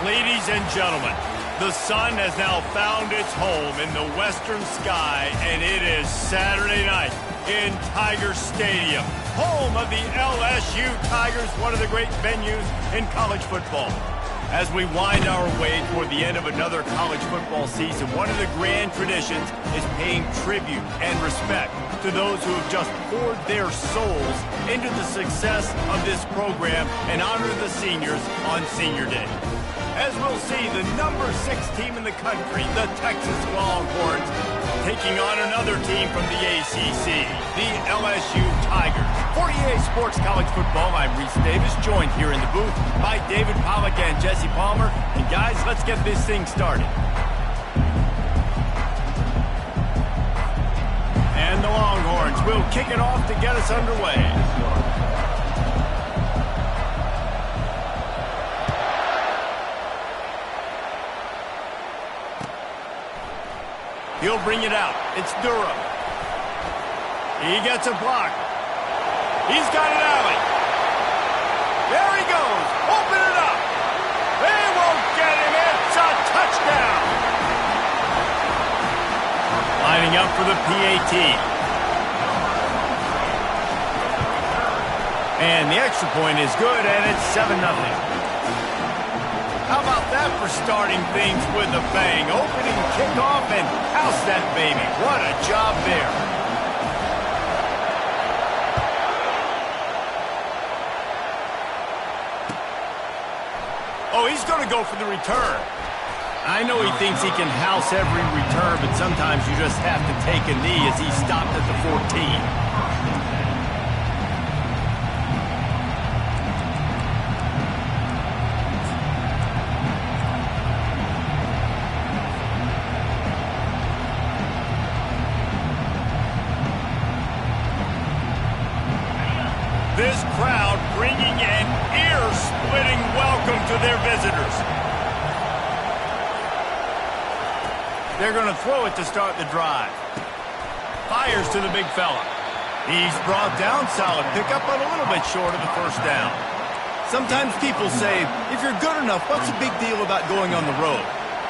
Ladies and gentlemen, the sun has now found its home in the western sky, and it is Saturday night in Tiger Stadium, home of the LSU Tigers, one of the great venues in college football. As we wind our way toward the end of another college football season, one of the grand traditions is paying tribute and respect to those who have just poured their souls into the success of this program and honor the seniors on Senior Day. As we'll see, the number 6 team in the country, the Texas Longhorns, taking on another team from the ACC, the LSU Tigers. For EA Sports College Football, I'm Reese Davis, joined here in the booth by David Pollack and Jesse Palmer. And guys, let's get this thing started. And the Longhorns will kick it off to get us underway. He'll bring it out. It's Durham. He gets a block. He's got an alley. There he goes. Open it up. They won't get him. It's a touchdown. Lining up for the PAT. And the extra point is good, and it's 7-0. How about that for starting things with a bang? Opening kickoff and house that baby. What a job there. Oh, he's going to go for the return. I know he thinks he can house every return, but sometimes you just have to take a knee as he stopped at the 14. This crowd bringing an ear-splitting welcome to their visitors. They're going to throw it to start the drive. Fires to the big fella. He's brought down, solid pickup, but a little bit short of the first down. Sometimes people say, if you're good enough, what's the big deal about going on the road?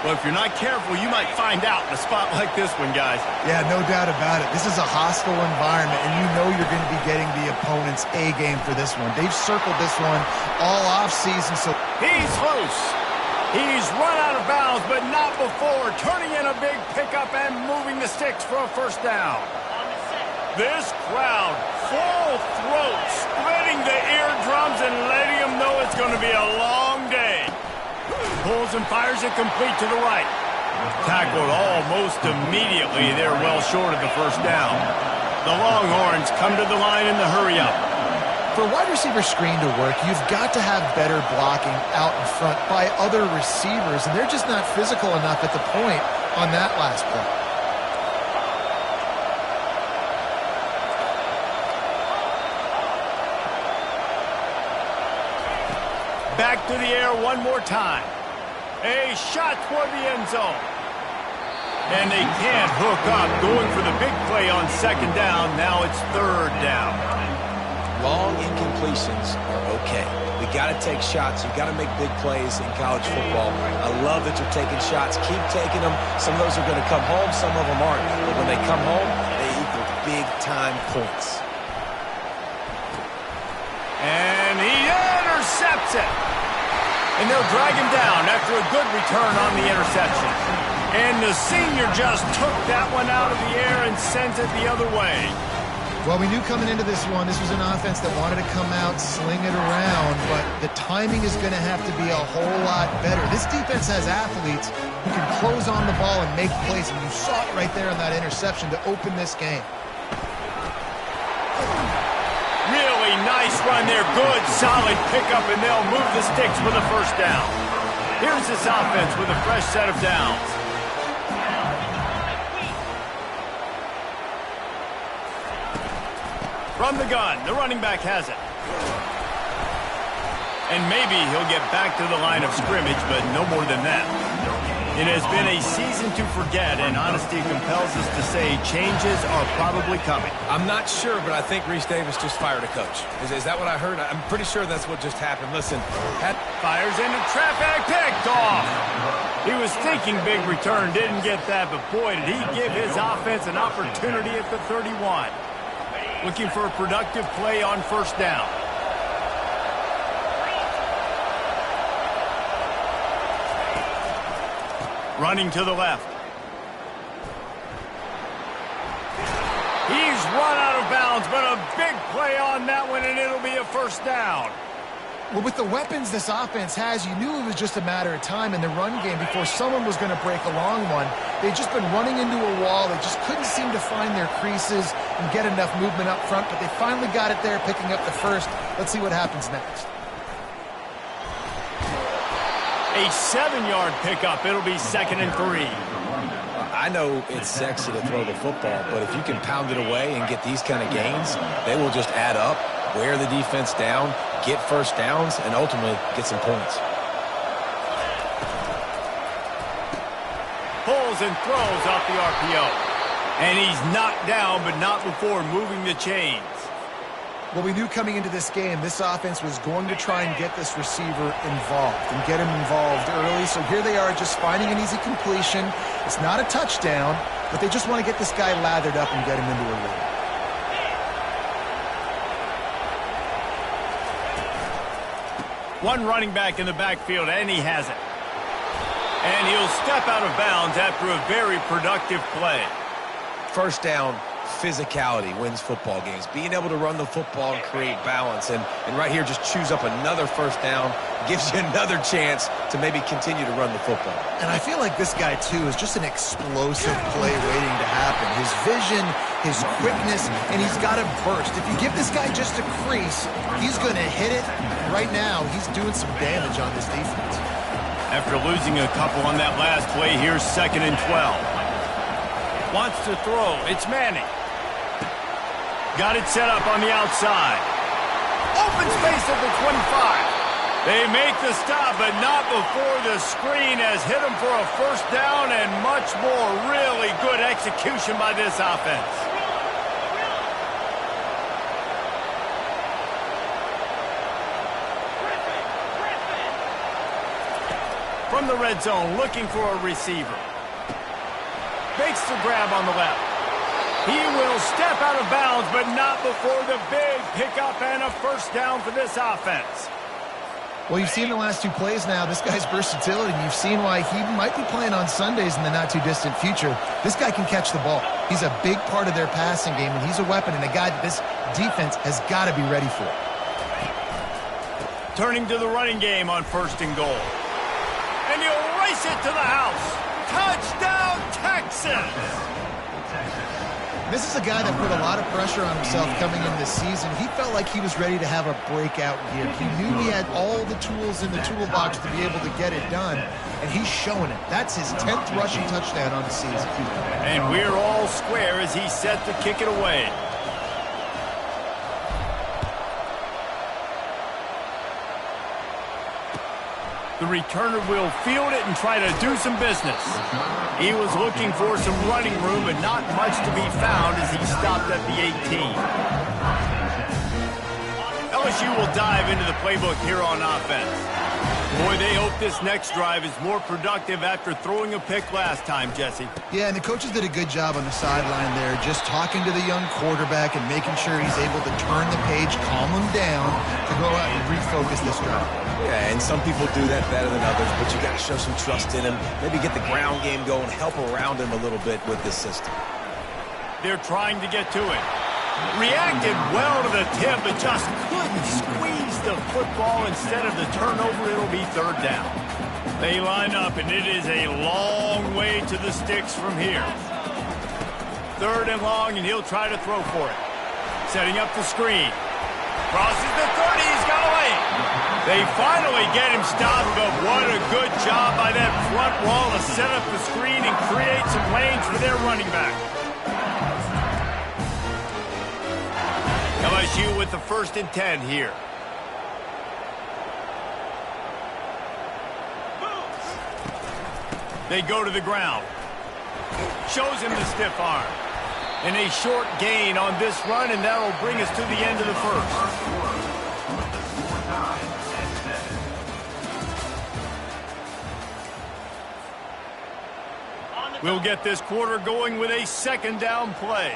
Well, if you're not careful, you might find out in a spot like this one, guys. Yeah, no doubt about it. This is a hostile environment, and you know you're going to be getting the opponent's A-game for this one. They've circled this one all offseason, so... He's loose. He's run out of bounds, but not before. Turning in a big pickup and moving the sticks for a first down. This crowd, full throat, splitting the eardrums and letting them know it's going to be a long day. Pulls and fires it complete to the right. Tackled almost immediately. They're well short of the first down. The Longhorns come to the line in the hurry-up. For a wide receiver screen to work, you've got to have better blocking out in front by other receivers, and they're just not physical enough at the point on that last play. Back to the air one more time. A shot toward the end zone. And they can't hook up. Going for the big play on second down. Now it's third down. Long incompletions are okay. We got to take shots. You got to make big plays in college football. I love that you're taking shots. Keep taking them. Some of those are going to come home. Some of them aren't. But when they come home, they equal big-time points. And he intercepts it. And they'll drag him down after a good return on the interception. And the senior just took that one out of the air and sent it the other way. Well, we knew coming into this one, this was an offense that wanted to come out, sling it around, but the timing is going to have to be a whole lot better. This defense has athletes who can close on the ball and make plays, and you saw it right there on that interception to open this game. Really nice run there. Good, solid pickup, and they'll move the sticks for the first down. Here's this offense with a fresh set of downs. From the gun, the running back has it. And maybe he'll get back to the line of scrimmage, but no more than that. It has been a season to forget, and honesty compels us to say changes are probably coming. I'm not sure, but I think Reese Davis just fired a coach. Is that what I heard? I'm pretty sure that's what just happened. Listen, fires into traffic, picked off. He was thinking big return, didn't get that, but boy, did he give his offense an opportunity at the 31. Looking for a productive play on first down. Running to the left. He's run out of bounds, but a big play on that one, and it'll be a first down. Well, with the weapons this offense has, you knew it was just a matter of time in the run game before someone was going to break a long one. They'd just been running into a wall. They just couldn't seem to find their creases and get enough movement up front, but they finally got it there, picking up the first. Let's see what happens next. A 7-yard pickup. It'll be 2nd and 3. I know it's sexy to throw the football, but if you can pound it away and get these kind of gains, they will just add up, wear the defense down, get first downs, and ultimately get some points. Pulls and throws off the RPO. And he's knocked down, but not before moving the chains. Well, we knew coming into this game, this offense was going to try and get this receiver involved and get him involved early. So here they are just finding an easy completion. It's not a touchdown, but they just want to get this guy lathered up and get him into a rhythm. One running back in the backfield, and he has it. And he'll step out of bounds after a very productive play. First down, physicality wins football games. Being able to run the football and create balance. And right here, just choose up another first down. Gives you another chance to maybe continue to run the football. And I feel like this guy, too, is just an explosive play waiting to happen. His vision, his quickness, and he's got a burst. If you give this guy just a crease, he's going to hit it. Right now, he's doing some damage on this defense. After losing a couple on that last play, here's 2nd and 12. Wants to throw. It's Manning. Got it set up on the outside. Open space at the 25. They make the stop, but not before the screen has hit them for a first down and much more. Really good execution by this offense. From the red zone, looking for a receiver. Makes the grab on the left. He will step out of bounds, but not before the big pickup and a first down for this offense. Well, you've seen the last two plays now. This guy's versatility. You've seen why he might be playing on Sundays in the not-too-distant future. This guy can catch the ball. He's a big part of their passing game, and he's a weapon and a guy that this defense has got to be ready for. Turning to the running game on 1st and goal. And he'll race it to the house. Touchdown, Texans! This is a guy that put a lot of pressure on himself coming in this season. He felt like he was ready to have a breakout year. He knew he had all the tools in the toolbox to be able to get it done, and he's showing it. That's his 10th rushing touchdown on the season. And we're all square as he's set to kick it away. The returner will field it and try to do some business. He was looking for some running room, but not much to be found as he stopped at the 18. LSU will dive into the playbook here on offense. Boy, they hope this next drive is more productive after throwing a pick last time, Jesse. Yeah, and the coaches did a good job on the sideline there, just talking to the young quarterback and making sure he's able to turn the page, calm him down, to go out and refocus this drive. Yeah, and some people do that better than others, but you got to show some trust in him. Maybe get the ground game going, help around him a little bit with this system. They're trying to get to it. Reacted well to the tip, but just couldn't squeeze the football. Instead of the turnover, it'll be 3rd down. They line up, and it is a long way to the sticks from here. 3rd and long, and he'll try to throw for it. Setting up the screen. Crosses the 30, he's got away. They finally get him stopped, but what a good job by that front wall to set up the screen and create some lanes for their running back. LSU with the 1st and 10 here. They go to the ground. Shows him the stiff arm. And a short gain on this run, and that'll bring us to the end of the first. We'll get this quarter going with a second down play.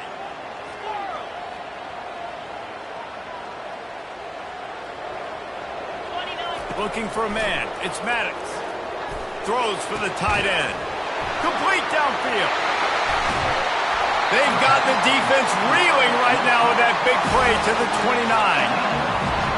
Looking for a man. It's Maddox. Throws for the tight end. Complete downfield. They've got the defense reeling right now with that big play to the 29.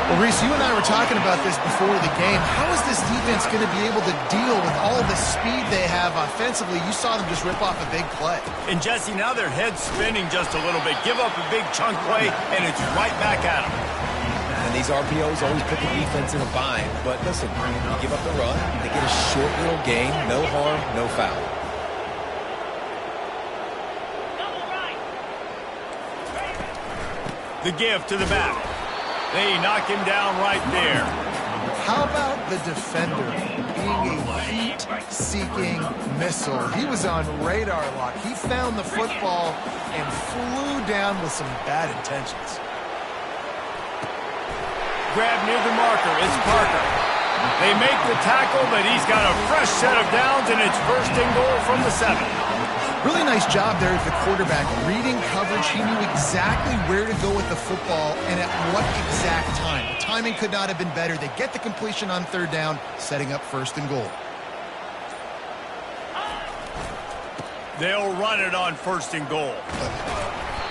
Well, Reese, you and I were talking about this before the game. How is this defense going to be able to deal with all the speed they have offensively? You saw them just rip off a big play. And, Jesse, now their head's spinning just a little bit. Give up a big chunk play, and it's right back at them. And these RPOs always put the defense in a bind. But listen, you give up the run, they get a short little gain, no harm, no foul. The give to the back. They knock him down right there. How about the defender being a heat-seeking missile? He was on radar lock. He found the football and flew down with some bad intentions. Grab near the marker. It's Parker. They make the tackle, but he's got a fresh set of downs, and it's first and goal from the 7. Really nice job there as the quarterback. Reading coverage, he knew exactly where to go with the football and at what exact time. The timing could not have been better. They get the completion on third down, setting up first and goal. They'll run it on first and goal.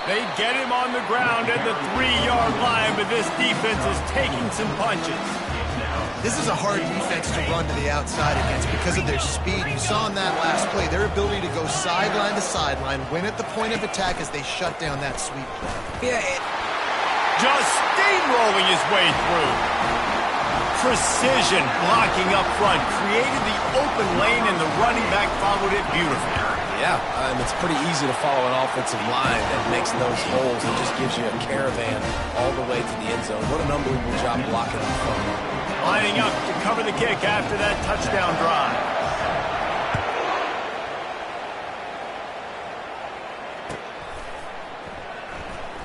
They get him on the ground at the 3-yard line, but this defense is taking some punches. This is a hard defense to run to the outside against because of their speed. You saw in that last play their ability to go sideline to sideline, win at the point of attack as they shut down that sweep play. Yeah, just steamrolling his way through. Precision blocking up front, created the open lane, and the running back followed it beautifully. Yeah, it's pretty easy to follow an offensive line that makes those holes and just gives you a caravan all the way to the end zone. What an unbelievable job blocking up front. Lining up to cover the kick after that touchdown drive.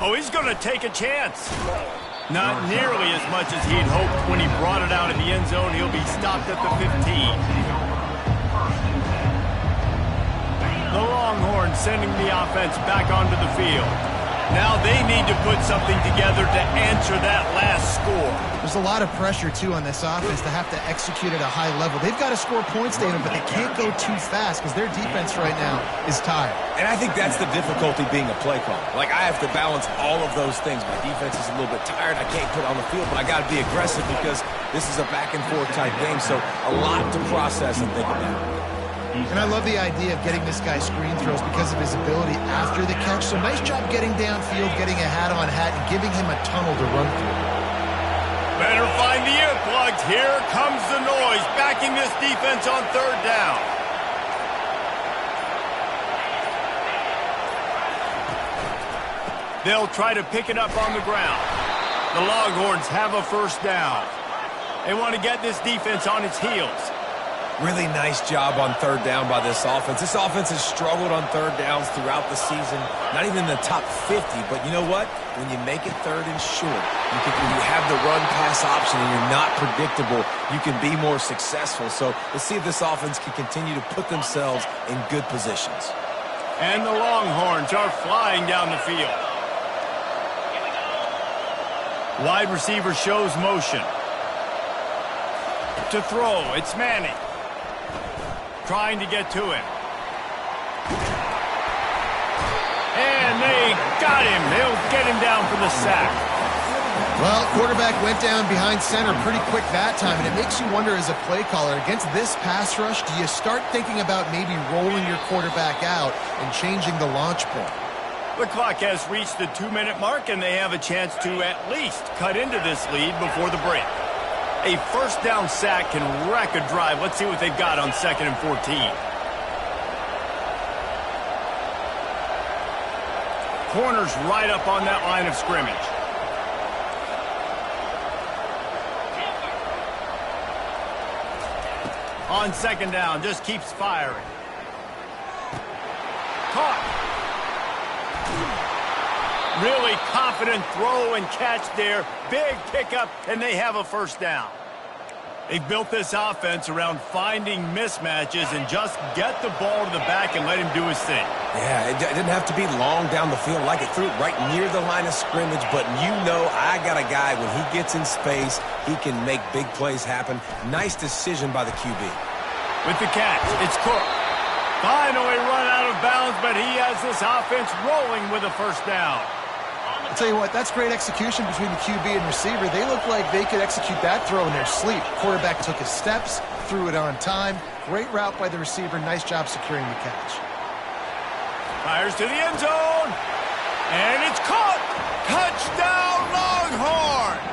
Oh, he's going to take a chance. Not nearly as much as he'd hoped when he brought it out of the end zone. He'll be stopped at the 15. The Longhorns sending the offense back onto the field. Now they need to put something together to answer that last score. There's a lot of pressure, too, on this offense to have to execute at a high level. They've got to score points, David, but they can't go too fast because their defense right now is tired. And I think that's the difficulty being a play caller. Like, I have to balance all of those things. My defense is a little bit tired. I can't put on the field, but I got to be aggressive because this is a back-and-forth type game, so a lot to process and think about. And I love the idea of getting this guy screen throws because of his ability after the catch. So nice job getting downfield, getting a hat-on-hat, and giving him a tunnel to run through. Better find the earplugs. Here comes the noise, backing this defense on third down. They'll try to pick it up on the ground. The Longhorns have a first down. They want to get this defense on its heels. Really nice job on third down by this offense. This offense has struggled on third downs throughout the season. Not even in the top 50, but you know what? When you make it third and short, when you have the run-pass option and you're not predictable, you can be more successful. So let's see if this offense can continue to put themselves in good positions. And the Longhorns are flying down the field. Wide receiver shows motion. To throw, it's Manning. Trying to get to him. And they got him. They'll get him down for the sack. Well, quarterback went down behind center pretty quick that time, and it makes you wonder as a play caller, against this pass rush, do you start thinking about maybe rolling your quarterback out and changing the launch point? The clock has reached the 2-minute mark, and they have a chance to at least cut into this lead before the break. A first down sack can wreck a drive. Let's see what they've got on 2nd and 14. Corners right up on that line of scrimmage. On 2nd down, just keeps firing. caught. Really confident throw and catch there. Big pickup, and they have a first down. They built this offense around finding mismatches and just get the ball to the back and let him do his thing. Yeah, it didn't have to be long down the field. Like it threw it right near the line of scrimmage, but you know I got a guy, when he gets in space, he can make big plays happen. Nice decision by the QB. With the catch, it's Cook. Finally run out of bounds, but he has this offense rolling with a first down. I'll tell you what, that's great execution between the QB and receiver. They look like they could execute that throw in their sleep. Quarterback took his steps, threw it on time. Great route by the receiver. Nice job securing the catch. Fires to the end zone, and it's caught. Touchdown, Longhorns!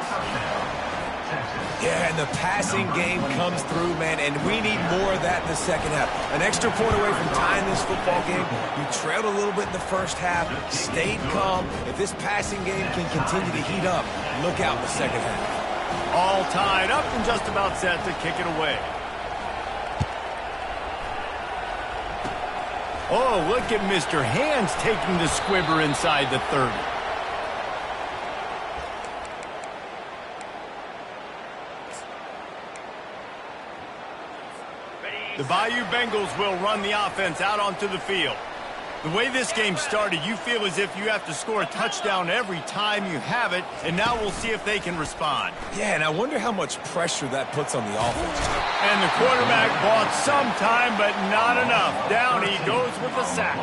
Yeah, and the passing game comes through, man, and we need more of that in the second half. An extra point away from tying this football game. You trailed a little bit in the first half, stayed calm. If this passing game can continue to heat up, look out in the second half. All tied up and just about set to kick it away. Oh, look at Mr. Hands taking the squibber inside the 30. The Bayou Bengals will run the offense out onto the field. The way this game started, you feel as if you have to score a touchdown every time you have it, and now we'll see if they can respond. Yeah, and I wonder how much pressure that puts on the offense. And the quarterback bought some time, but not enough. Down he goes with the sack.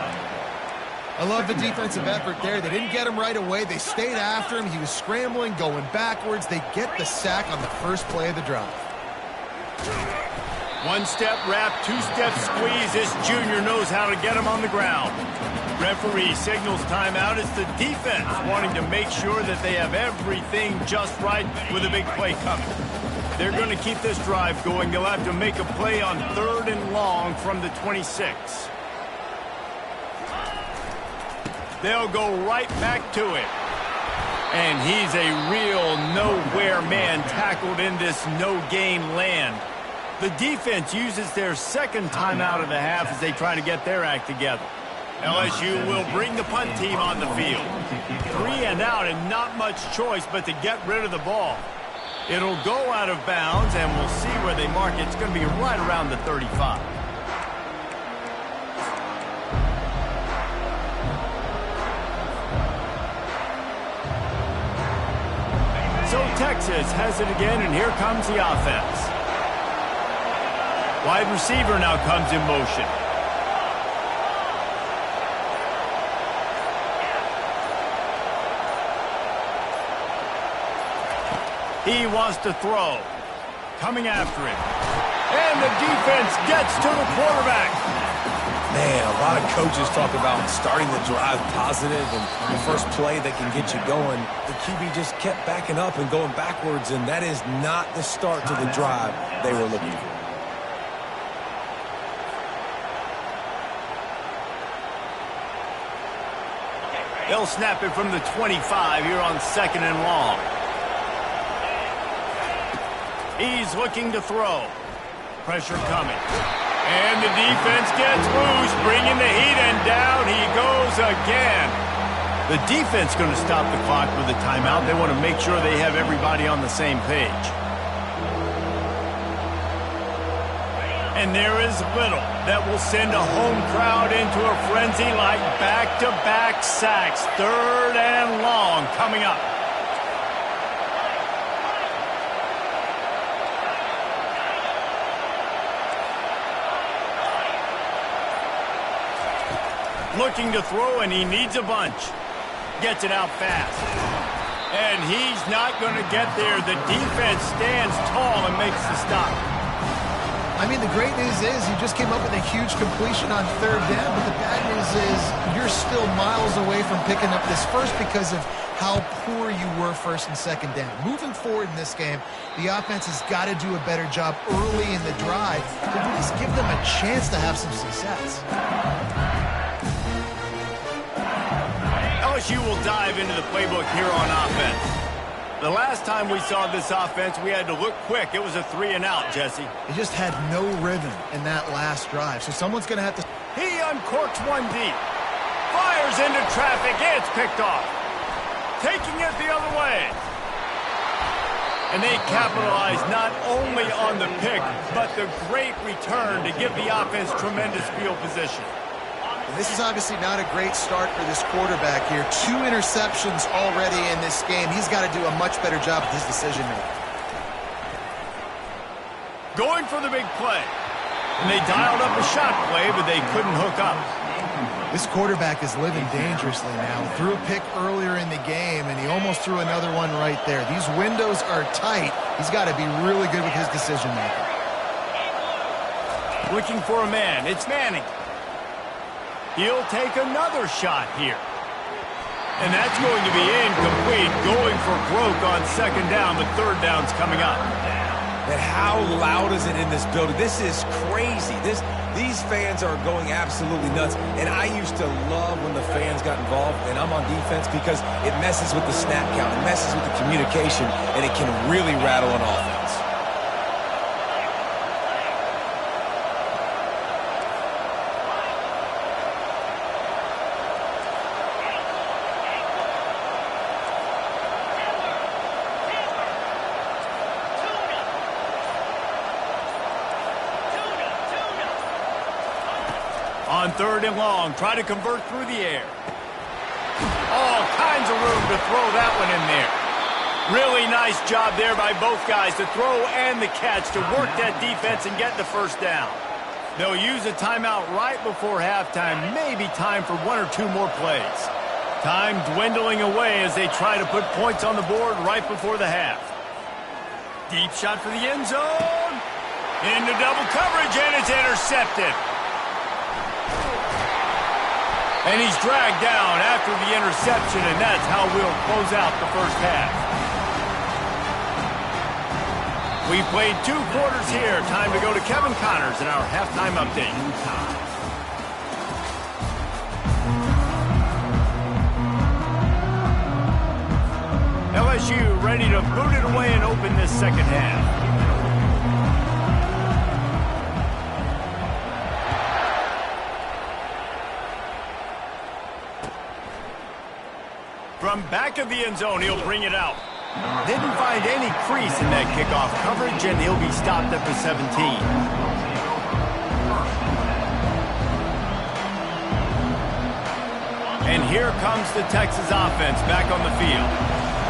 I love the defensive effort there. They didn't get him right away. They stayed after him. He was scrambling, going backwards. They get the sack on the first play of the drive. One-step wrap, two-step squeeze. This junior knows how to get him on the ground. Referee signals timeout. It's the defense wanting to make sure that they have everything just right with a big play coming. They're going to keep this drive going. They'll have to make a play on 3rd and long from the 26. They'll go right back to it. And he's a real nowhere man tackled in this no-gain land. The defense uses their second timeout of the half as they try to get their act together. LSU will bring the punt team on the field. 3 and out and not much choice but to get rid of the ball. It'll go out of bounds and we'll see where they mark it. It's going to be right around the 35. So Texas has it again, and here comes the offense. Wide receiver now comes in motion. He wants to throw. Coming after him. And the defense gets to the quarterback. Man, a lot of coaches talk about starting the drive positive and the first play that can get you going. The QB just kept backing up and going backwards, and that is not the start to the drive they were looking for. They'll snap it from the 25 here on 2nd and long. He's looking to throw. Pressure coming. And the defense gets loose, bringing the heat, and down he goes again. The defense going to stop the clock with a timeout. They want to make sure they have everybody on the same page. And there is little that will send a home crowd into a frenzy like back-to-back sacks. 3rd and long coming up. Looking to throw, and he needs a bunch. Gets it out fast. And he's not going to get there. The defense stands tall and makes the stop. I mean, the great news is you just came up with a huge completion on 3rd down, but the bad news is you're still miles away from picking up this first because of how poor you were 1st and 2nd down. Moving forward in this game, the offense has got to do a better job early in the drive to at least give them a chance to have some success. LSU will dive into the playbook here on offense. The last time we saw this offense, we had to look quick. It was a 3 and out, Jesse. They just had no rhythm in that last drive, so someone's going to have to... He uncorks one deep. Fires into traffic. It's picked off. Taking it the other way. And they capitalize not only on the pick, but the great return to give the offense tremendous field position. And this is obviously not a great start for this quarterback here. 2 interceptions already in this game. He's got to do a much better job with his decision-making. Going for the big play. And they dialed up a shot play, but they couldn't hook up. This quarterback is living dangerously now. Threw a pick earlier in the game, and he almost threw another one right there. These windows are tight. He's got to be really good with his decision-making. Looking for a man. It's Manning. He'll take another shot here. And that's going to be incomplete. Going for broke on second down, but third down's coming up. And how loud is it in this building? This is crazy. These fans are going absolutely nuts. And I used to love when the fans got involved, and I'm on defense, because it messes with the snap count. It messes with the communication, and it can really rattle an offense. On third and long, try to convert through the air. All kinds of room to throw that one in there. Really nice job there by both guys to throw and the catch to work that defense and get the first down. They'll use a timeout right before halftime, maybe time for 1 or 2 more plays. Time dwindling away as they try to put points on the board right before the half. Deep shot for the end zone. Into double coverage, and it's intercepted. And he's dragged down after the interception, and that's how we'll close out the first half. We've played 2 quarters here. Time to go to Kevin Connors in our halftime update. LSU ready to boot it away and open this second half. From back of the end zone, he'll bring it out. Didn't find any crease in that kickoff coverage, and he'll be stopped at the 17. And here comes the Texas offense back on the field.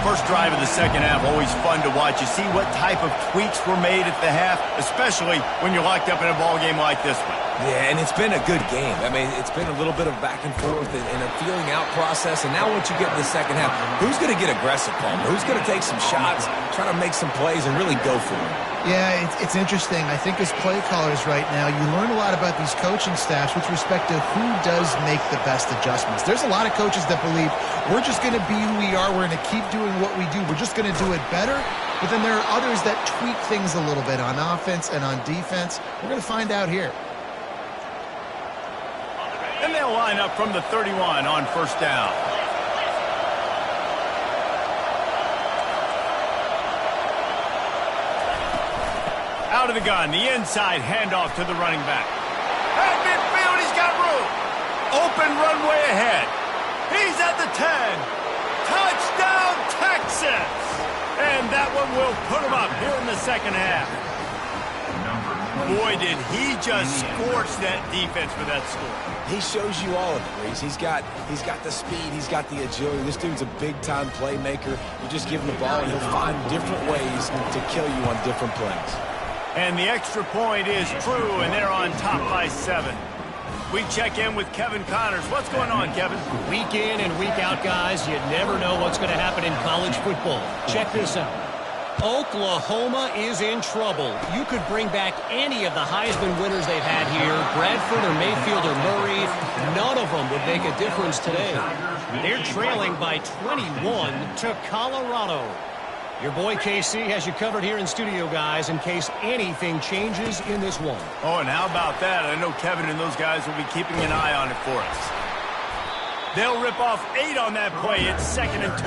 First drive of the second half, always fun to watch. You see what type of tweaks were made at the half, especially when you're locked up in a ball game like this one. Yeah, and it's been a good game. I mean, it's been a little bit of back and forth and a feeling out process. And now once you get in the second half, who's going to get aggressive, Palmer? Who's going to take some shots, try to make some plays, and really go for it? Yeah, it's interesting. I think as play callers right now, you learn a lot about these coaching staffs with respect to who does make the best adjustments. There's a lot of coaches that believe we're just going to be who we are. We're going to keep doing what we do. We're just going to do it better. But then there are others that tweak things a little bit on offense and on defense. We're going to find out here. And they'll line up from the 31 on first down. Out of the gun, the inside handoff to the running back. At midfield, he's got room. Open runway ahead. He's at the 10. Touchdown, Texas! And that one will put him up here in the second half. Boy, did he just scorch that defense for that score. He shows you all of it, Reese. He's got the speed, he's got the agility. This dude's a big-time playmaker. You just give him the ball, and he'll find different ways to kill you on different plays. And the extra point is true, and they're on top by 7. We check in with Kevin Connors. What's going on, Kevin? Week in and week out, guys, you never know what's going to happen in college football. Check this out. Oklahoma is in trouble. You could bring back any of the Heisman winners they've had here, Bradford or Mayfield or Murray. None of them would make a difference today. They're trailing by 21 to Colorado. Your boy KC has you covered here in studio, guys, in case anything changes in this one. Oh, and how about that? I know Kevin and those guys will be keeping an eye on it for us. They'll rip off 8 on that play. It's 2nd and 2.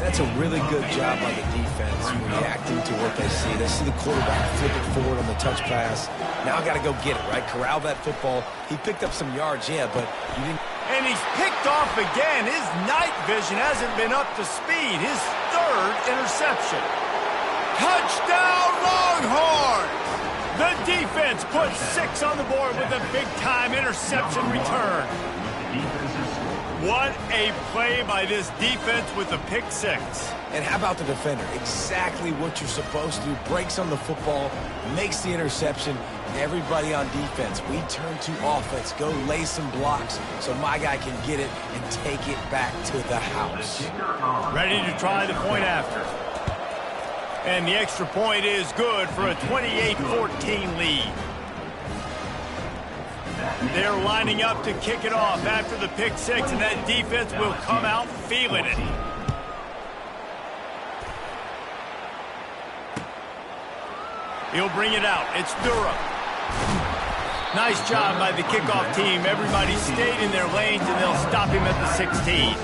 That's a really good job by the defense reacting to what they see. They see the quarterback flip it forward on the touch pass. Now I got to go get it, right? Corral that football. He picked up some yards, yeah, but you didn't. And he's picked off again. His night vision hasn't been up to speed. His third interception. Touchdown, Longhorns! The defense puts 6 on the board with a big-time interception return. What a play by this defense with a pick 6. And how about the defender? Exactly what you're supposed to do. Breaks on the football, makes the interception. Everybody on defense, we turn to offense. Go lay some blocks so my guy can get it and take it back to the house. Ready to try the point after. And the extra point is good for a 28-14 lead. They're lining up to kick it off after the pick 6, and that defense will come out feeling it. He'll bring it out. It's Durham. Nice job by the kickoff team. Everybody stayed in their lanes, and they'll stop him at the 16.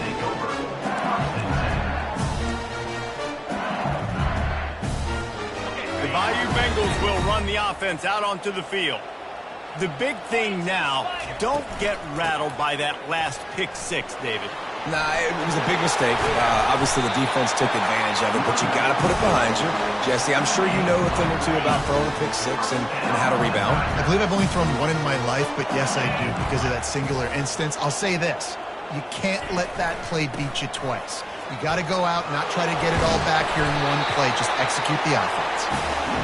The Bayou Bengals will run the offense out onto the field. The big thing now, don't get rattled by that last pick 6, David. Nah, it was a big mistake. Obviously, the defense took advantage of it, but you got to put it behind you. Jesse, I'm sure you know a thing or two about throwing a pick 6 and how to rebound. I believe I've only thrown one in my life, but yes, I do because of that singular instance. I'll say this. You can't let that play beat you twice. You got to go out and not try to get it all back here in one play. Just execute the offense.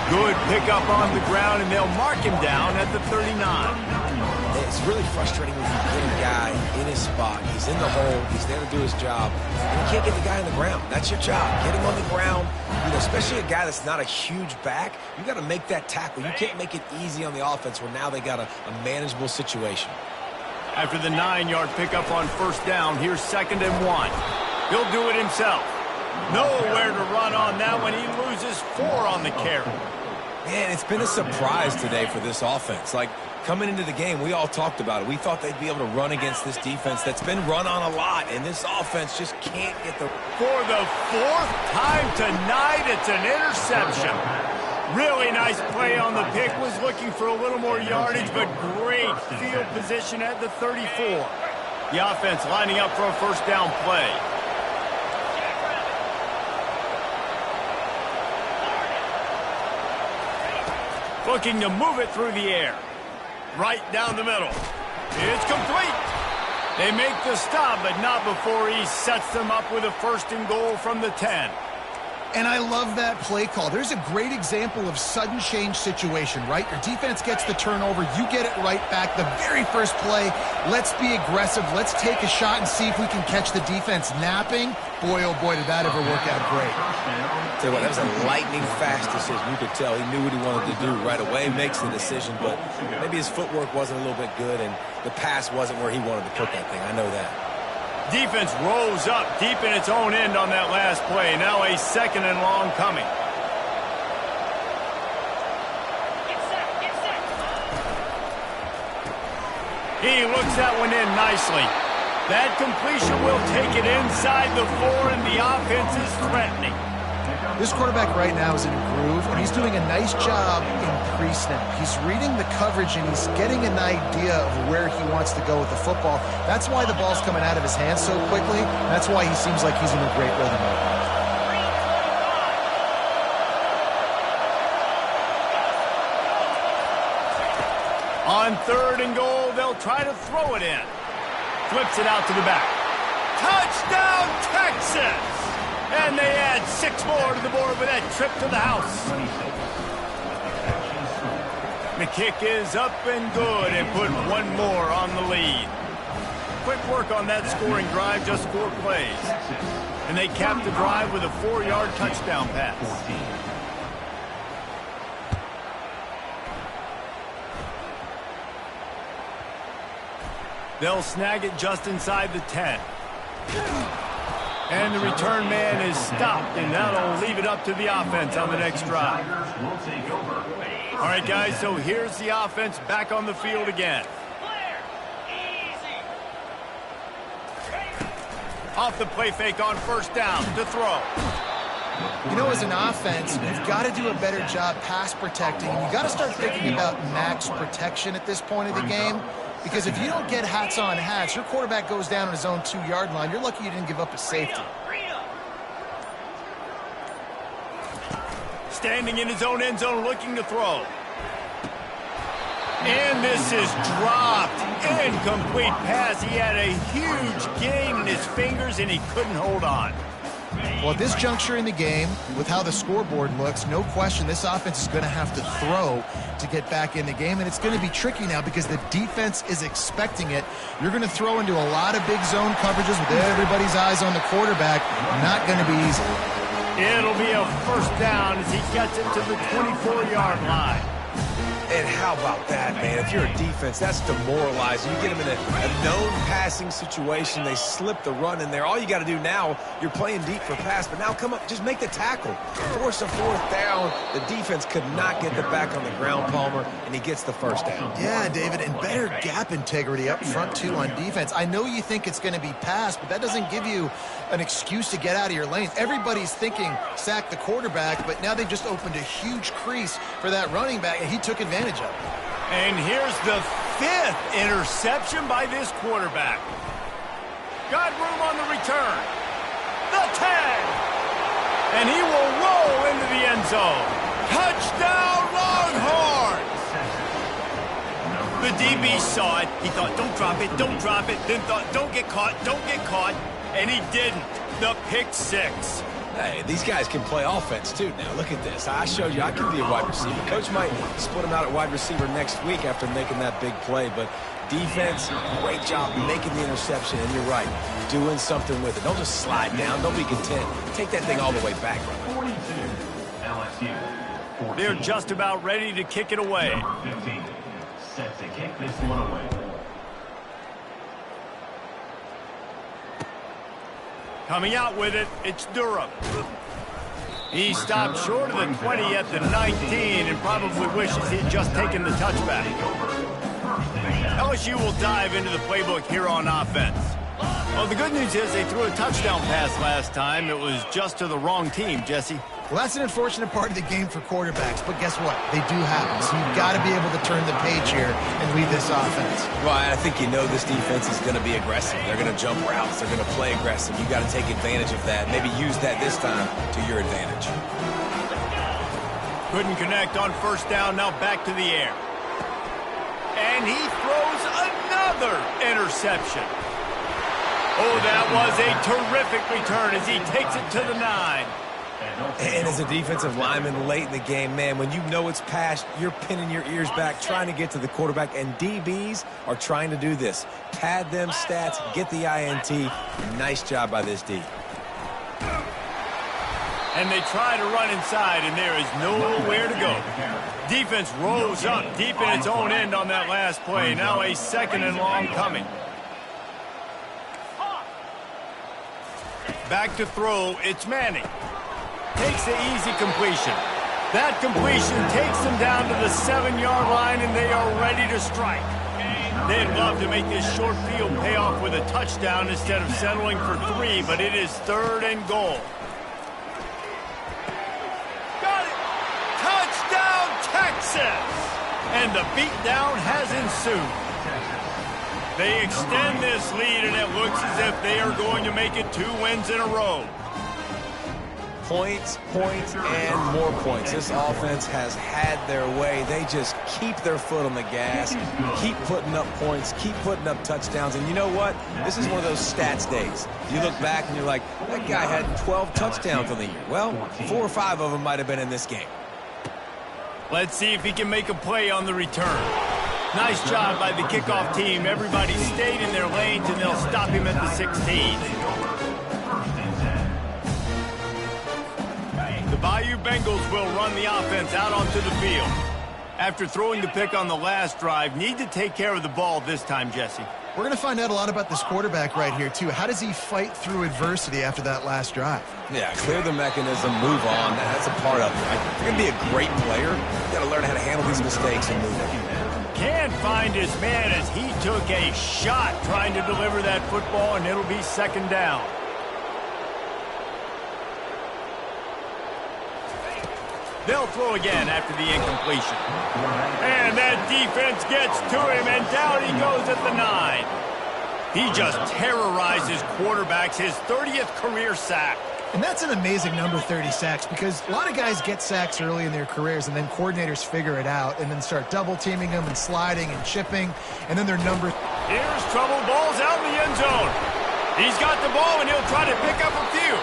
Good pickup on the ground, and they'll mark him down at the 39. It's really frustrating when you get a guy in his spot. He's in the hole. He's there to do his job. And you can't get the guy on the ground. That's your job. Get him on the ground. You know, especially a guy that's not a huge back. You got to make that tackle. You can't make it easy on the offense where now they got a manageable situation. After the 9-yard pickup on first down, here's 2nd and 1. He'll do it himself. Nowhere to run on that one. He loses 4 on the carry. Man, it's been a surprise today for this offense. Like, coming into the game, we all talked about it. We thought they'd be able to run against this defense that's been run on a lot, and this offense just can't get the... For the 4th time tonight, it's an interception. Really nice play on the pick. Was looking for a little more yardage, but great field position at the 34. The offense lining up for a first down play. Looking to move it through the air. Right down the middle. It's complete. They make the stop, but not before he sets them up with a 1st and goal from the 10. And I love that play call. There's a great example of sudden change situation, right? Your defense gets the turnover. You get it right back. The very first play, let's be aggressive. Let's take a shot and see if we can catch the defense napping. Boy, oh boy, did that ever work out great. Tell you what, that was a lightning-fast decision. You could tell he knew what he wanted to do right away, makes the decision, but maybe his footwork wasn't a little bit good, and the pass wasn't where he wanted to put that thing. I know that. Defense rolls up deep in its own end on that last play. Now a 2nd and long coming. He looks that one in nicely. That completion will take it inside the 4, and the offense is threatening. This quarterback right now is in a groove, and he's doing a nice job in pre-snap. He's reading the coverage, and he's getting an idea of where he wants to go with the football. That's why the ball's coming out of his hands so quickly. That's why he seems like he's in a great rhythm right now. On 3rd and goal, they'll try to throw it in. Flips it out to the back. Touchdown, Texas! And they add 6 more to the board with that trip to the house. The kick is up and good and put 1 more on the lead. Quick work on that scoring drive, just 4 plays. And they cap the drive with a 4-yard touchdown pass. They'll snag it just inside the 10. And the return man is stopped, and that'll leave it up to the offense on the next drive. All right, guys, so here's the offense back on the field again. Off the play fake on first down to throw. You know, as an offense, you've got to do a better job pass protecting, and you've got to start thinking about max protection at this point of the game. Because if you don't get hats on hats, your quarterback goes down on his own 2-yard line. You're lucky you didn't give up a safety. Standing in his own end zone looking to throw. And this is dropped. Incomplete pass. He had a huge gain in his fingers, and he couldn't hold on. Well, at this juncture in the game, with how the scoreboard looks, no question this offense is going to have to throw to get back in the game, and it's going to be tricky now because the defense is expecting it. You're going to throw into a lot of big zone coverages with everybody's eyes on the quarterback. Not going to be easy. It'll be a first down as he gets it to the 24-yard line. And how about that, man? If you're a defense, that's demoralizing. You get them in a known passing situation. They slip the run in there. All you got to do now, you're playing deep for pass, but now come up, just make the tackle. Force a fourth down. The defense could not get the back on the ground, Palmer, and he gets the first down. Yeah, David, and better gap integrity up front, too, on defense. I know you think it's going to be pass, but that doesn't give you an excuse to get out of your lane. Everybody's thinking sack the quarterback, but now they've just opened a huge crease for that running back, and he took advantage of it. And here's the 5th interception by this quarterback. Got room on the return. The 10. And he will roll into the end zone. Touchdown, Longhorns! The DB saw it. He thought, don't drop it, don't drop it. Then thought, don't get caught, don't get caught. And he didn't. The pick 6. Hey, these guys can play offense, too. Now, look at this. I showed you I can be a wide receiver. Coach might split him out at wide receiver next week after making that big play. But defense, great job making the interception. And you're right, doing something with it. Don't just slide down. Don't be content. Take that thing all the way back, brother. 42, LSU. They're just about ready to kick it away. 15, set to kick this one away. Coming out with it, it's Durham. He stopped short of the 20 at the 19 and probably wishes he'd just taken the touchback. LSU will dive into the playbook here on offense. Well, the good news is they threw a touchdown pass last time. It was just to the wrong team, Jesse. Well, that's an unfortunate part of the game for quarterbacks, but guess what? They do happen, so you've got to be able to turn the page here and lead this offense. Well, I think you know this defense is going to be aggressive. They're going to jump routes. They're going to play aggressive. You've got to take advantage of that. Maybe use that this time to your advantage. Couldn't connect on first down. Now back to the air. And he throws another interception. Oh, that was a terrific return as he takes it to the 9. And as a defensive lineman late in the game, man, when you know it's past, you're pinning your ears back, trying to get to the quarterback, and DBs are trying to do this. Pad them stats, get the INT. Nice job by this D. And they try to run inside, and there is nowhere to go. Defense rose up deep in its own end on that last play. Now a 2nd and long coming. Back to throw, it's Manning. Takes the easy completion. That completion takes them down to the 7-yard line, and they are ready to strike. They'd love to make this short field pay off with a touchdown instead of settling for 3, but it is 3rd and goal. Got it! Touchdown, Texas! And the beatdown has ensued. They extend this lead, and it looks as if they are going to make it 2 wins in a row. Points, and more points. This offense has had their way. They just keep their foot on the gas, keep putting up points, keep putting up touchdowns. And you know what? This is one of those stats days. You look back and you're like, that guy had 12 touchdowns on the year. Well, 4 or 5 of them might have been in this game. Let's see if he can make a play on the return. Nice job by the kickoff team. Everybody stayed in their lanes, and they'll stop him at the 16. The Bayou Bengals will run the offense out onto the field. After throwing the pick on the last drive, need to take care of the ball this time, Jesse. We're going to find out a lot about this quarterback right here, too. How does he fight through adversity after that last drive? Yeah, clear the mechanism, move on. That's a part of it, right? If you're going to be a great player, you've got to learn how to handle these mistakes and move on. Can't find his man as he took a shot trying to deliver that football, and it'll be 2nd down. They'll throw again after the incompletion. And that defense gets to him, and down he goes at the 9. He just terrorizes quarterbacks, his 30th career sack. And that's an amazing number, 30 sacks, because a lot of guys get sacks early in their careers, and then coordinators figure it out and then start double-teaming them and sliding and chipping, and then their number. Here's trouble. Ball's out in the end zone. He's got the ball, and he'll try to pick up a few.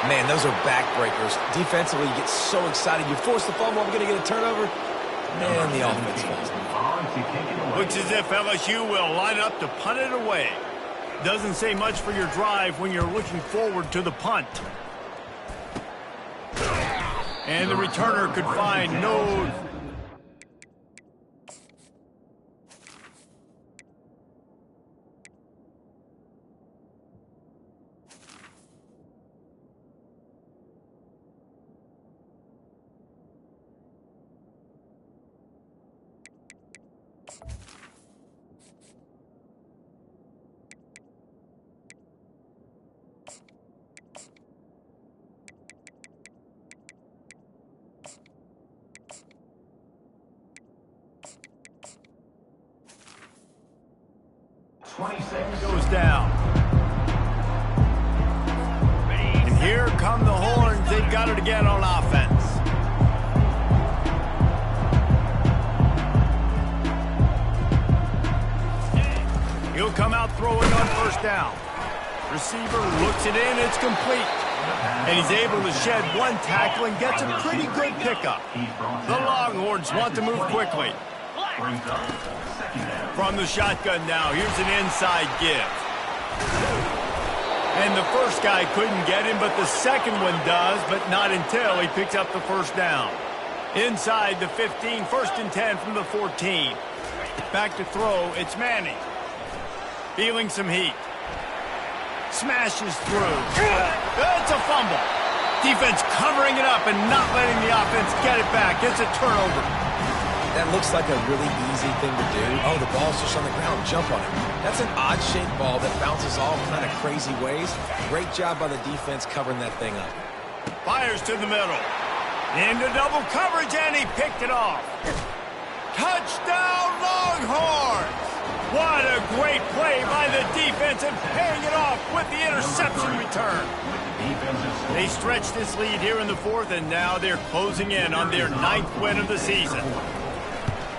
Man, those are backbreakers. Defensively, you get so excited. You force the fumble, I'm going to get a turnover. Man, the offense falls. Looks as if LSU will line up to punt it away. Doesn't say much for your drive when you're looking forward to the punt. And the returner could find no... goes down. And here come the horns. They've got it again on offense. He'll come out throwing on first down. Receiver looks it in. It's complete. And he's able to shed one tackle and gets a pretty good pickup. The Longhorns want to move quickly. From the shotgun now, here's an inside give. And the first guy couldn't get him, but the second one does, but not until he picks up the first down. Inside the 15, 1st and 10 from the 14. Back to throw, it's Manning. Feeling some heat. Smashes through. It's a fumble. Defense covering it up and not letting the offense get it back. It's a turnover. That looks like a really easy thing to do. Oh, the ball's just on the ground. Jump on it. That's an odd-shaped ball that bounces all kind of crazy ways. Great job by the defense covering that thing up. Fires to the middle. Into double coverage, and he picked it off. Touchdown, Longhorns! What a great play by the defense and paying it off with the interception return. They stretch this lead here in the 4th, and now they're closing in on their 9th win of the season.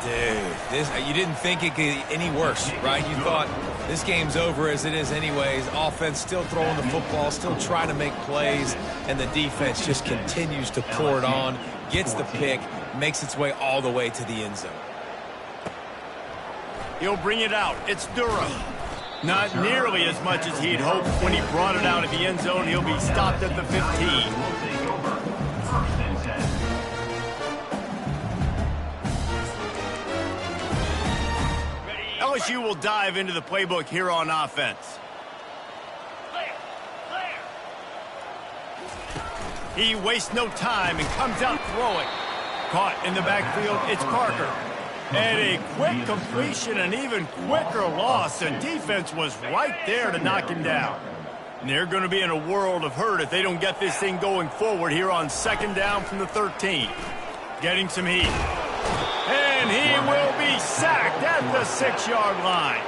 Dude, you didn't think it could get any worse, right? You thought this game's over as it is anyways. Offense still throwing the football, still trying to make plays, and the defense just continues to pour it on, gets the pick, makes its way all the way to the end zone. He'll bring it out. It's Durham. Not nearly as much as he'd hoped when he brought it out of the end zone. He'll be stopped at the 15. LSU will dive into the playbook here on offense. He wastes no time and comes out throwing. Caught in the backfield, it's Parker. And a quick completion, an even quicker loss. The defense was right there to knock him down. And they're going to be in a world of hurt if they don't get this thing going forward here on 2nd down from the 13. Getting some heat. And he will be sacked at the 6-yard line.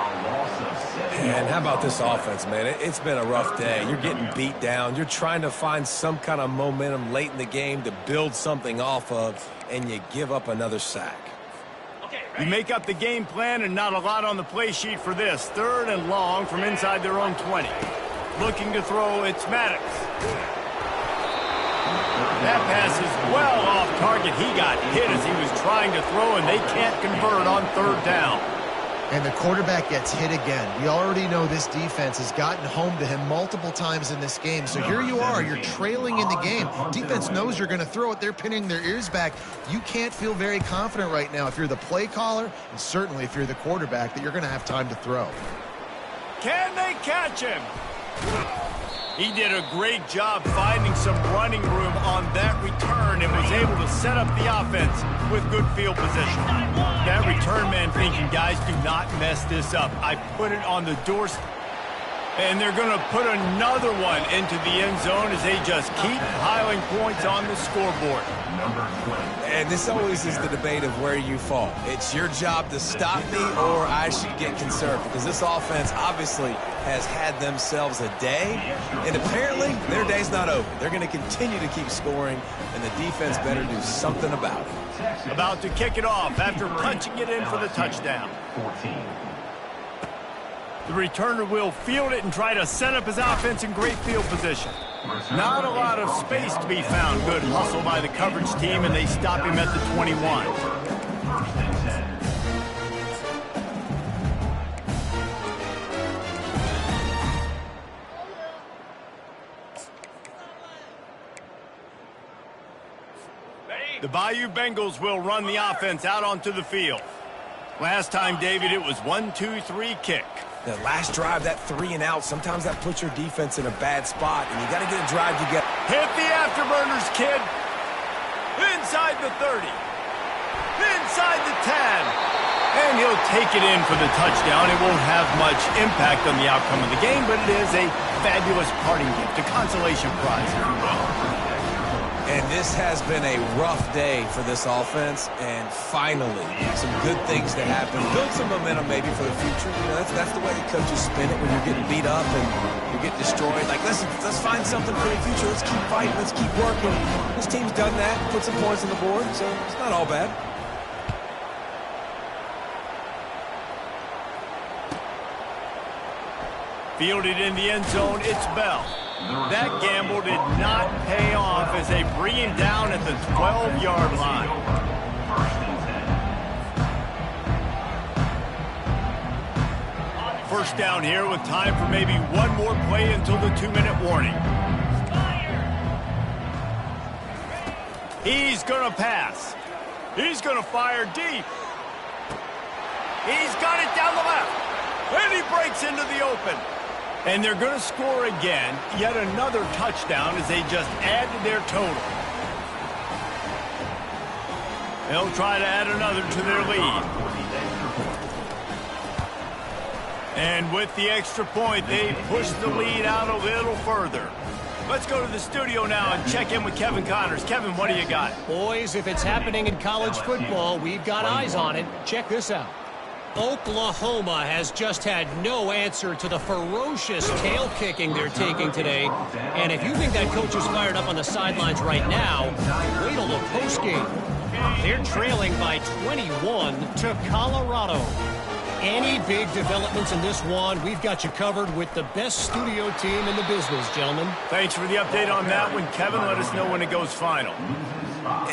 And how about this offense, man? It's been a rough day. You're getting beat down. You're trying to find some kind of momentum late in the game to build something off of, and you give up another sack. You make up the game plan and not a lot on the play sheet for this. 3rd and long from inside their own 20. Looking to throw, it's Maddox. That pass is well off target. He got hit as he was trying to throw, and they can't convert on 3rd down. And the quarterback gets hit again. We already know this defense has gotten home to him multiple times in this game. So here you are, you're trailing in the game. Defense knows you're going to throw it. They're pinning their ears back. You can't feel very confident right now if you're the play caller, and certainly if you're the quarterback, that you're going to have time to throw. Can they catch him? He did a great job finding some running room on that return and was able to set up the offense with good field position. That return man thinking, guys, do not mess this up. I put it on the doorstep. And they're going to put another one into the end zone as they just keep piling points on the scoreboard. Number 20. And this always is the debate of where you fall. It's your job to stop me or I should get conserved, because this offense obviously has had themselves a day, and apparently their day's not over. They're going to continue to keep scoring, and the defense better do something about it. About to kick it off after punching it in for the touchdown. 14. The returner will field it and try to set up his offense in great field position. Not a lot of space to be found. Good hustle by the coverage team, and they stop him at the 21. First and 10. The Bayou Bengals will run the offense out onto the field. Last time, David, it was 1-2-3 kick. The last drive, that 3 and out, sometimes that puts your defense in a bad spot, and you got to get a drive together. Hit the afterburners, kid. Inside the 30. Inside the 10. And he'll take it in for the touchdown. It won't have much impact on the outcome of the game, but it is a fabulous parting gift, a consolation prize, if you will. And this has been a rough day for this offense, and finally, some good things to happen. Build some momentum maybe for the future. You know, that's the way the coaches spin it when you're getting beat up and you get destroyed. Like, listen, let's find something for the future. Let's keep fighting. Let's keep working. This team's done that, put some points on the board, so it's not all bad. Fielded in the end zone, it's Bell. That gamble did not pay off as they bring him down at the 12-yard line. First down here with time for maybe one more play until the 2-minute warning. He's going to pass. He's going to fire deep. He's got it down the left. And he breaks into the open. And they're going to score again, yet another touchdown as they just add to their total. They'll try to add another to their lead. And with the extra point, they push the lead out a little further. Let's go to the studio now and check in with Kevin Connors. Kevin, what do you got? Boys, if it's happening in college football, we've got eyes on it. Check this out. Oklahoma has just had no answer to the ferocious tail kicking they're taking today. And if you think that coach is fired up on the sidelines right now, wait till the postgame. They're trailing by 21 to Colorado. Any big developments in this one, we've got you covered with the best studio team in the business, gentlemen. Thanks for the update on that one, Kevin. Let us know when it goes final.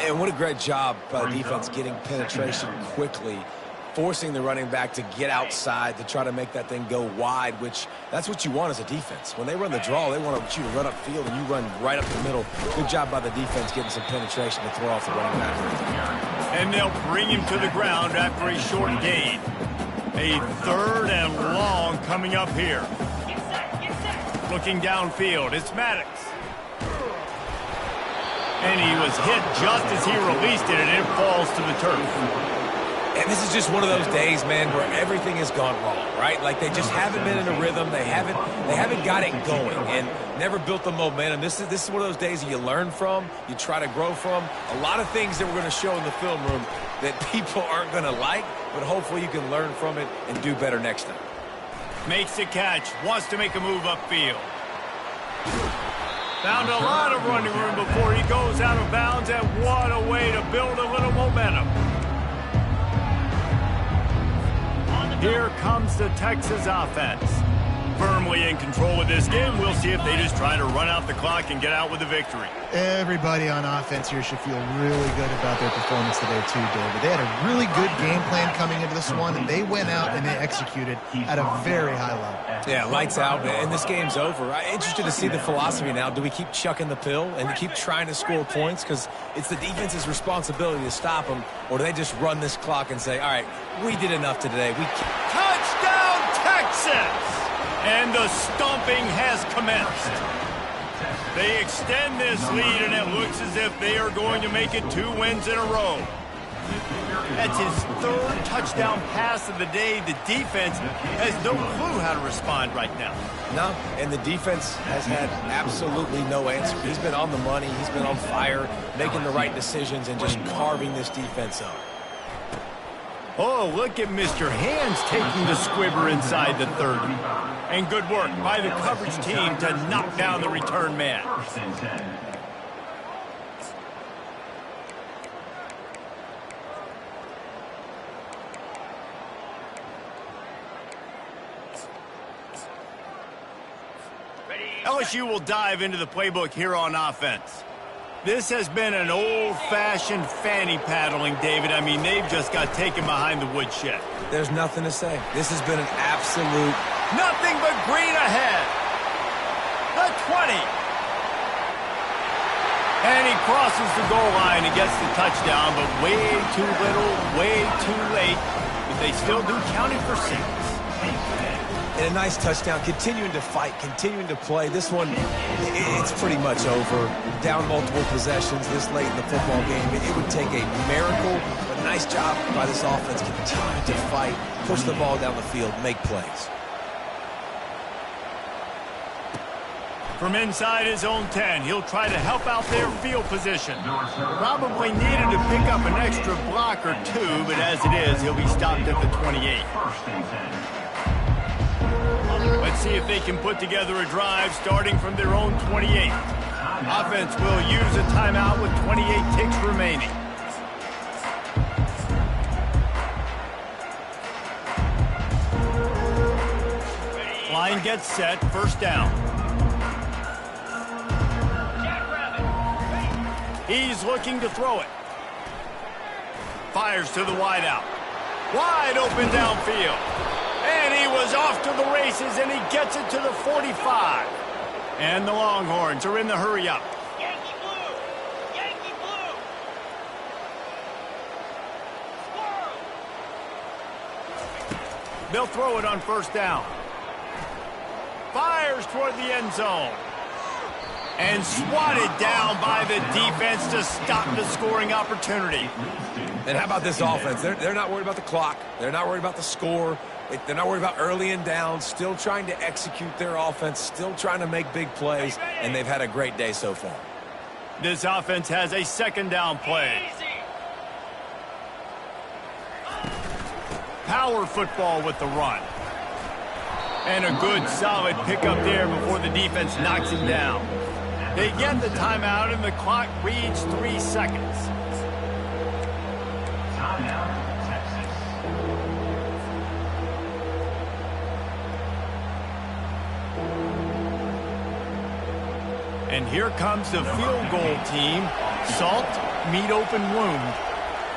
And what a great job by the defense getting penetration quickly, forcing the running back to get outside to try to make that thing go wide, which that's what you want as a defense. When they run the draw, they want you to run upfield, and you run right up the middle. Good job by the defense getting some penetration to throw off the running back. And they'll bring him to the ground after a short gain. A 3rd and long coming up here. Looking downfield, it's Maddox. And he was hit just as he released it, and it falls to the turf. And this is just one of those days, man, where everything has gone wrong, right? Like they just haven't been in a rhythm. They haven't got it going and never built the momentum. This is one of those days that you learn from, you try to grow from. A lot of things that we're going to show in the film room that people aren't going to like, but hopefully you can learn from it and do better next time. Makes the catch, wants to make a move upfield. Found a lot of running room before he goes out of bounds, and what a way to build a little momentum. Here comes the Texas offense. Firmly in control of this game. We'll see if they just try to run out the clock and get out with a victory. Everybody on offense here should feel really good about their performance today too, David. They had a really good game plan coming into this one, and they went out and they executed at a very high level. Yeah, lights out, and this game's over. I'm interested to see the philosophy now. Do we keep chucking the pill and keep trying to score points? Because it's the defense's responsibility to stop them, or do they just run this clock and say, all right, we did enough today. Touchdown, Texas! And the stomping has commenced. They extend this lead, and it looks as if they are going to make it 2 wins in a row. That's his third touchdown pass of the day. The defense has no clue how to respond right now. No, and the defense has had absolutely no answer. He's been on the money. He's been on fire, making the right decisions and just carving this defense up. Oh, look at Mr. Hands taking the squibber inside the 30. And good work by the coverage team to knock down the return man. First and 10. LSU will dive into the playbook here on offense. This has been an old-fashioned fanny paddling, David. I mean, they've just got taken behind the woodshed. There's nothing to say. This has been an absolute... Nothing but green ahead. The 20. And he crosses the goal line and gets the touchdown, but way too little, way too late. But they still do count it for 6. And a nice touchdown, continuing to fight, continuing to play. This one, it's pretty much over. Down multiple possessions this late in the football game. It would take a miracle, but nice job by this offense continuing to fight, push the ball down the field, make plays. From inside his own 10, he'll try to help out their field position. Probably needed to pick up an extra block or two, but as it is, he'll be stopped at the 28. First and 10. Let's see if they can put together a drive starting from their own 28. Offense will use a timeout with 28 ticks remaining. Line gets set, first down. He's looking to throw it. Fires to the wideout. Wide open downfield. And he was off to the races, and he gets it to the 45. And the Longhorns are in the hurry-up. Yankee blue! Yankee blue! Squirrel! They'll throw it on first down. Fires toward the end zone. And swatted down by the defense to stop the scoring opportunity. And how about this offense? They're not worried about the clock. They're not worried about the score. They're not worried about early and down. Still trying to execute their offense. Still trying to make big plays. And they've had a great day so far. This offense has a second down play. Power football with the run. And a good solid pickup there before the defense knocks him down. They get the timeout, and the clock reads 3 seconds. Timeout, Texas. And here comes the field goal team. Salt, meet open wound.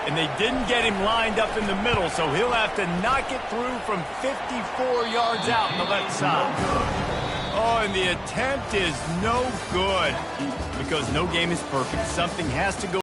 And they didn't get him lined up in the middle, so he'll have to knock it through from 54 yards out on the left side. Oh, and the attempt is no good because no game is perfect. Something has to go